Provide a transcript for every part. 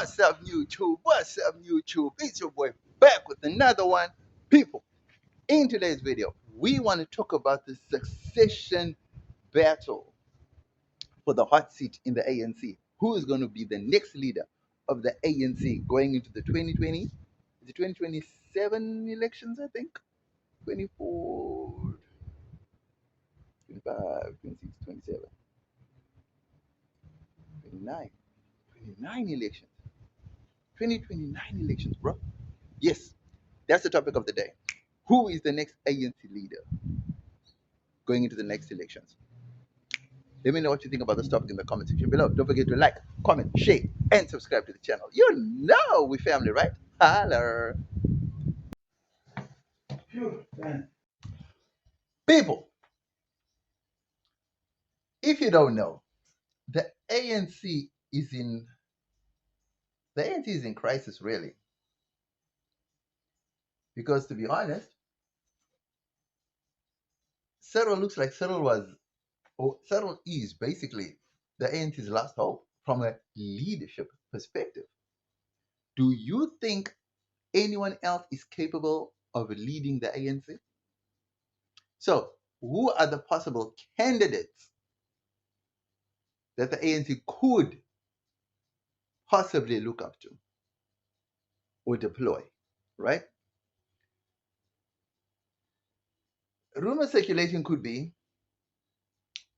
What's up, YouTube? What's up, YouTube? It's your boy back with another one. People, in today's video, we want to talk about the succession battle for the hot seat in the ANC. Who is going to be the next leader of the ANC going into the 2020, the 2027 elections, I think? 24, 25, 26, 27, 29, 29 elections. 2029 elections, bro. Yes, that's the topic of the day. Who is the next ANC leader going into the next elections? Let me know what you think about this topic in the comment section below. Don't forget to like, comment, share, and subscribe to the channel. You know we family, right? Holler. People, if you don't know, the ANC is in crisis, really. Because to be honest, Cyril looks like Cyril is basically the ANC's last hope from a leadership perspective. Do you think anyone else is capable of leading the ANC? So, who are the possible candidates that the ANC could possibly look up to or deploy, right? Rumor circulation could be,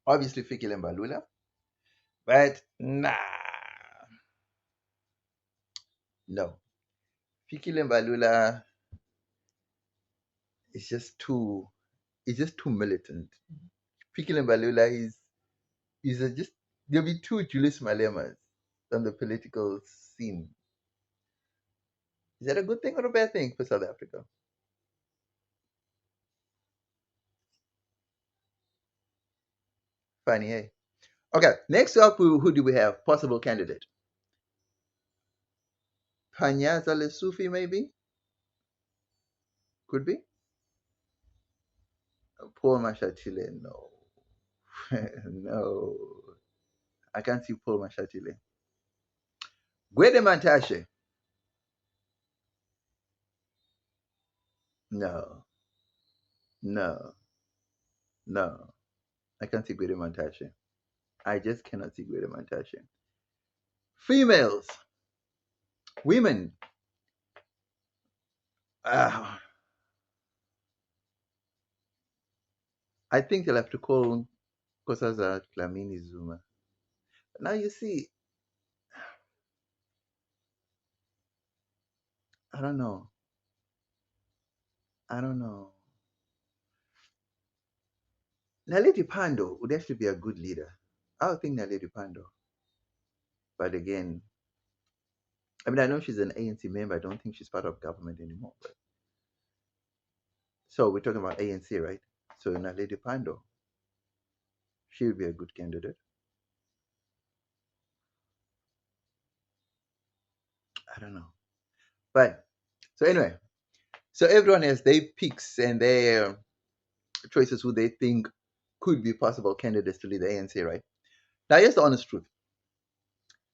obviously, Fikile and Mbalula, but nah, no. Fikile and Mbalula is just too militant. Fikile and Mbalula just, there'll be two Julius Malemas on the political scene. Is that a good thing or a bad thing for South Africa? Funny, eh? Okay, next up, who do we have? Possible candidate. Penyaza Lesufi, maybe? Could be. Paul Mashatile, no. No. I can't see Paul Mashatile. Gwede Mantashe. No. No. No. I can't see Gwede Mantashe. I just cannot see Gwede Mantashe. Females. Women. I think they'll have to call Kosaza Dlamini Zuma. But now you see, I don't know. Naledi Pando would actually be a good leader. I would think Naledi Pando. But again, I mean, I know she's an ANC member. I don't think she's part of government anymore. But... So we're talking about ANC, right? So Naledi Pando, she would be a good candidate. I don't know. But, so anyway, so everyone has their picks and their choices who they think could be possible candidates to lead the ANC, right? Now, here's the honest truth.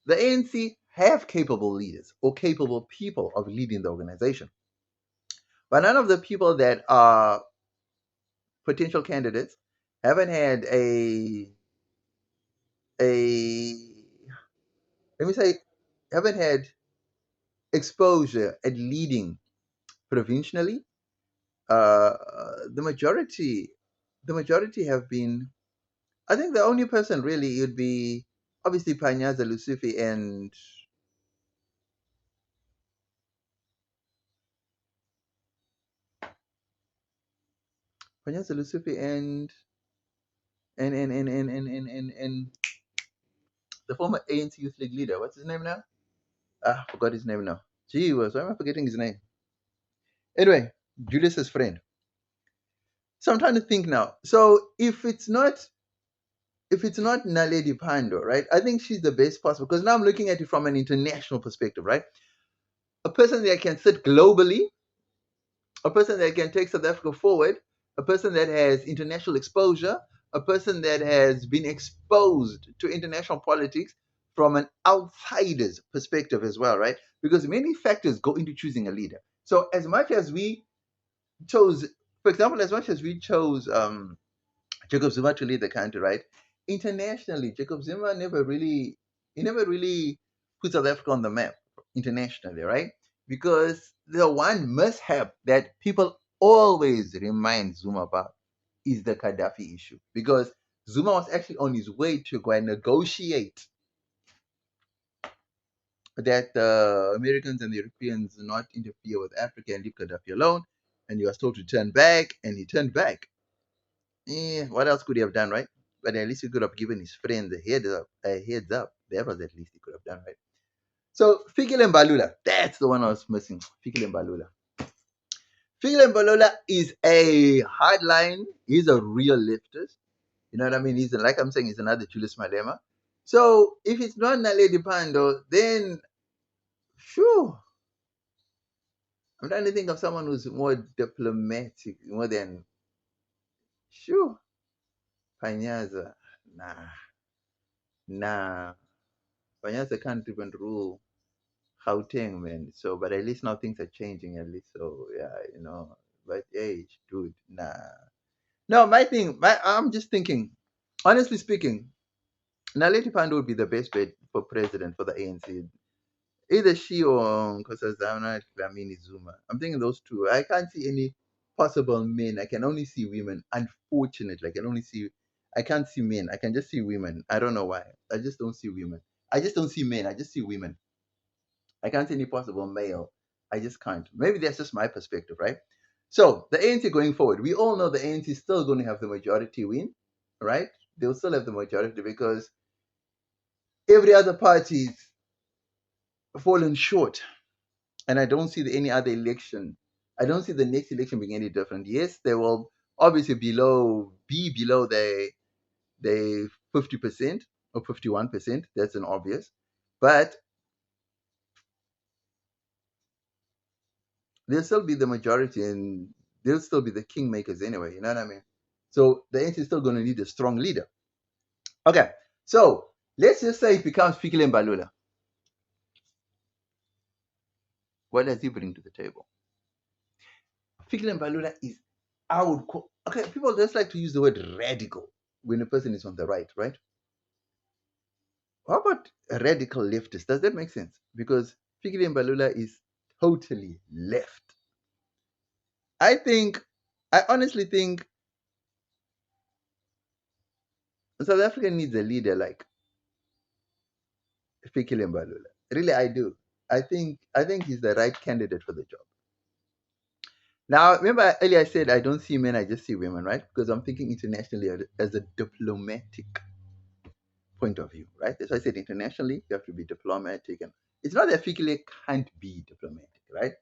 The ANC have capable leaders or capable people of leading the organization. But none of the people that are potential candidates haven't had haven't had exposure at leading provincially. The majority have been, I think the only person really would be obviously Penyaza, Lesufi, and Penyaza, Lesufi, and the former ANC Youth League leader. What's his name now? I forgot his name now. Gee, why am I forgetting his name? Anyway, Julius's friend. So I'm trying to think now. So if it's not Naledi Pando, right? I think she's the best possible, because now I'm looking at it from an international perspective, right? A person that can sit globally, a person that can take South Africa forward, a person that has international exposure, a person that has been exposed to international politics from an outsider's perspective as well, right? Because many factors go into choosing a leader. So as much as we chose, for example, as much as we chose Jacob Zuma to lead the country, right? Internationally, Jacob Zuma never really put South Africa on the map internationally, right? Because the one must-have that people always remind Zuma about is the Gaddafi issue. Because Zuma was actually on his way to go and negotiate that the Americans and the Europeans not interfere with Africa and leave Gaddafi alone. And he was told to turn back, and he turned back. What else could he have done, right? But at least he could have given his friends a heads up. A heads up. That was at least he could have done, right? So Fikile Mbalula, that's the one I was missing. Fikile Mbalula. Fikile Mbalula is a hardline. He's a real leftist. You know what I mean? He's like I'm saying, he's another Julius Malema. So if it's not Naledi Pando, then sure. I'm trying to think of someone who's more diplomatic, more than sure. Penyaza. Nah. Penyaza can't even rule Gauteng, man. So, but at least now things are changing, at least. So, yeah, But age, dude, nah. No, I'm just thinking, honestly speaking, Naledi Pandor would be the best bet for president for the ANC. Either she or Nkosazana Dlamini Zuma. I'm thinking those two. I can't see any possible men. I can only see women. Unfortunately, I can't see men. I can just see women. I don't know why. I just don't see women. I just don't see men. I just see women. I can't see any possible male. I just can't. Maybe that's just my perspective, right? So the ANC going forward, we all know the ANC is still going to have the majority win, right? They'll still have the majority because every other party's fallen short. And I don't see any other election. I don't see the next election being any different. Yes, they will obviously be below the 50% or 51%. That's an obvious. But they'll still be the majority and they'll still be the kingmakers anyway. You know what I mean? So the ANC is still going to need a strong leader. Okay, so let's just say it becomes Fikile Mbalula. What does he bring to the table? Fikile Mbalula is, I would call, okay, people just like to use the word radical when a person is on the right, right? How about a radical leftist? Does that make sense? Because Fikile Mbalula is totally left. I honestly think South Africa needs a leader like Fikile Mbalula. Really, I do. I think he's the right candidate for the job. Now, remember earlier I said I don't see men, I just see women, right? Because I'm thinking internationally as a diplomatic point of view, right? That's why I said internationally you have to be diplomatic, and it's not that Fikile can't be diplomatic, right?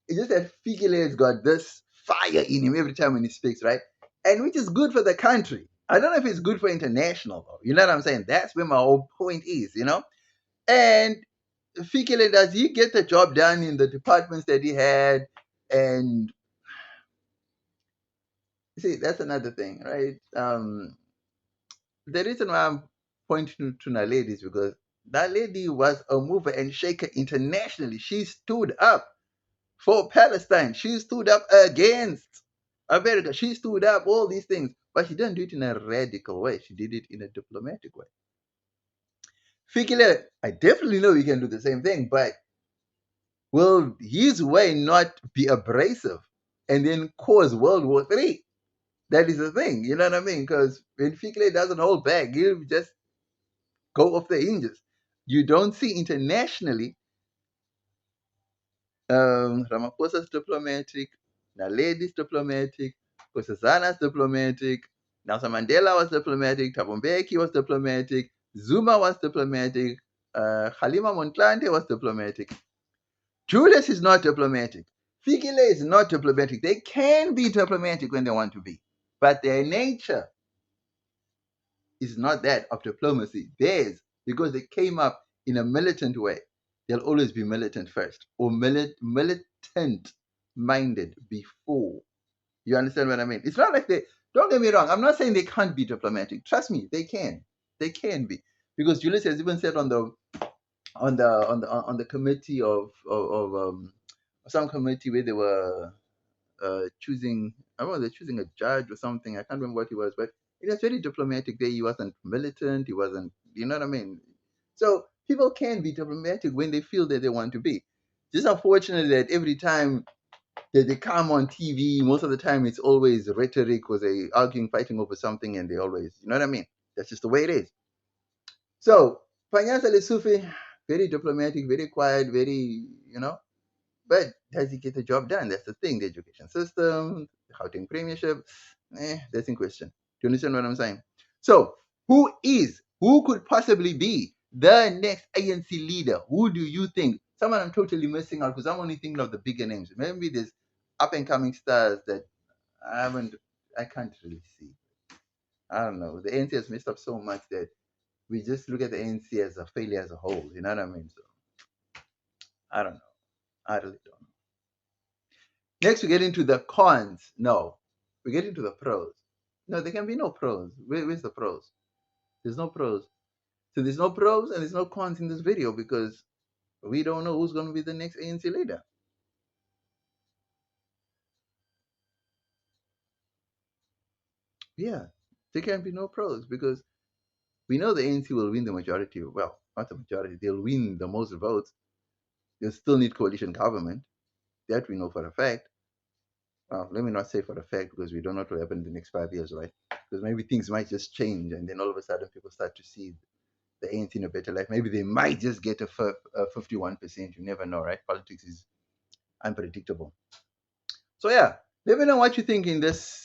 It's just that Fikile has got this fire in him every time when he speaks, right? And which is good for the country. I don't know if it's good for international, though. You know what I'm saying? That's where my whole point is, And Fikile, does he get the job done in the departments that he had? And see, that's another thing, right? The reason why I'm pointing to Naledi is because that lady was a mover and shaker internationally. She stood up for Palestine. She stood up against America. She stood up all these things, but she didn't do it in a radical way. She did it in a diplomatic way. Fikile, I definitely know he can do the same thing, but will his way not be abrasive and then cause World War III? That is the thing, you know what I mean? Because when Fikile doesn't hold back, he'll just go off the hinges. You don't see internationally Ramaphosa's diplomatic, Naledi's diplomatic, Nkosazana's diplomatic, Nelson Mandela was diplomatic, Thabo Mbeki was diplomatic, Zuma was diplomatic, Kgalema Motlanthe was diplomatic. Julius is not diplomatic. Fikile is not diplomatic. They can be diplomatic when they want to be, but their nature is not that of diplomacy. Theirs, because they came up in a militant way, they'll always be militant first or militant minded before. You understand what I mean? It's not like don't get me wrong, I'm not saying they can't be diplomatic. Trust me, they can. They can be. Because Julius has even said on the committee of some committee where they were choosing, I don't know, they're choosing a judge or something. I can't remember what he was, but it was very diplomatic there. He wasn't militant. He wasn't, you know what I mean? So people can be diplomatic when they feel that they want to be. Just unfortunate that every time that they come on TV, most of the time it's always rhetoric because they arguing, fighting over something, and they always, you know what I mean? That's just the way it is. So Penyaza Lesufi, very diplomatic, very quiet, very, you know, but does he get the job done? That's the thing. The education system, the Gauteng Premiership, that's in question. Do you understand what I'm saying? So, who could possibly be the next ANC leader? Who do you think? Someone I'm totally missing out because I'm only thinking of the bigger names. Maybe there's up and coming stars that I can't really see. I don't know. The ANC has messed up so much that we just look at the ANC as a failure as a whole. You know what I mean? So, I don't know. I really don't know. Next, we get into the cons. No, we get into the pros. No, there can be no pros. Where's the pros? There's no pros. So there's no pros and there's no cons in this video because we don't know who's going to be the next ANC leader. Yeah, there can be no pros because we know the ANC will win the majority. Well, not the majority. They'll win the most votes. They'll still need coalition government. That we know for a fact. Well, let me not say for a fact because we don't know what will happen in the next 5 years, right? Because maybe things might just change and then all of a sudden people start to see the ANC in a better life. Maybe they might just get a 51%. You never know, right? Politics is unpredictable. So yeah, let me know what you think in this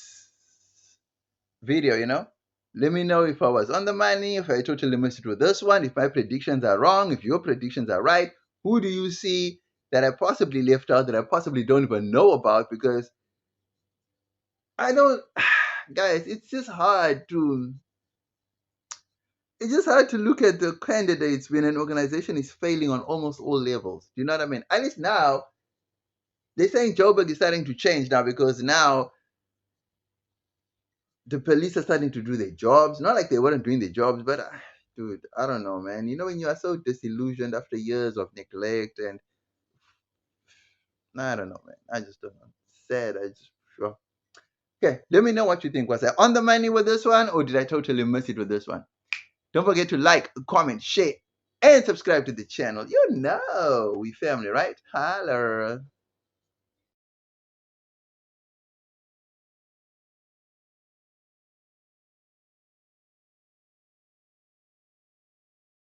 video, you know? Let me know if I was on the money, if I totally missed it with this one, if my predictions are wrong, if your predictions are right. Who do you see that I possibly left out that I possibly don't even know about? Because I don't, guys, it's just hard to look at the candidates when an organization is failing on almost all levels. Do you know what I mean? At least now, they're saying Joburg is starting to change now because now the police are starting to do their jobs. Not like they weren't doing their jobs, but dude, I don't know, man. You know, when you are so disillusioned after years of neglect and I don't know, man. I just don't know. Sad. I just sure. Okay, let me know what you think. Was I on the money with this one or did I totally miss it with this one? Don't forget to like, comment, share, and subscribe to the channel. You know, we family, right? Holler.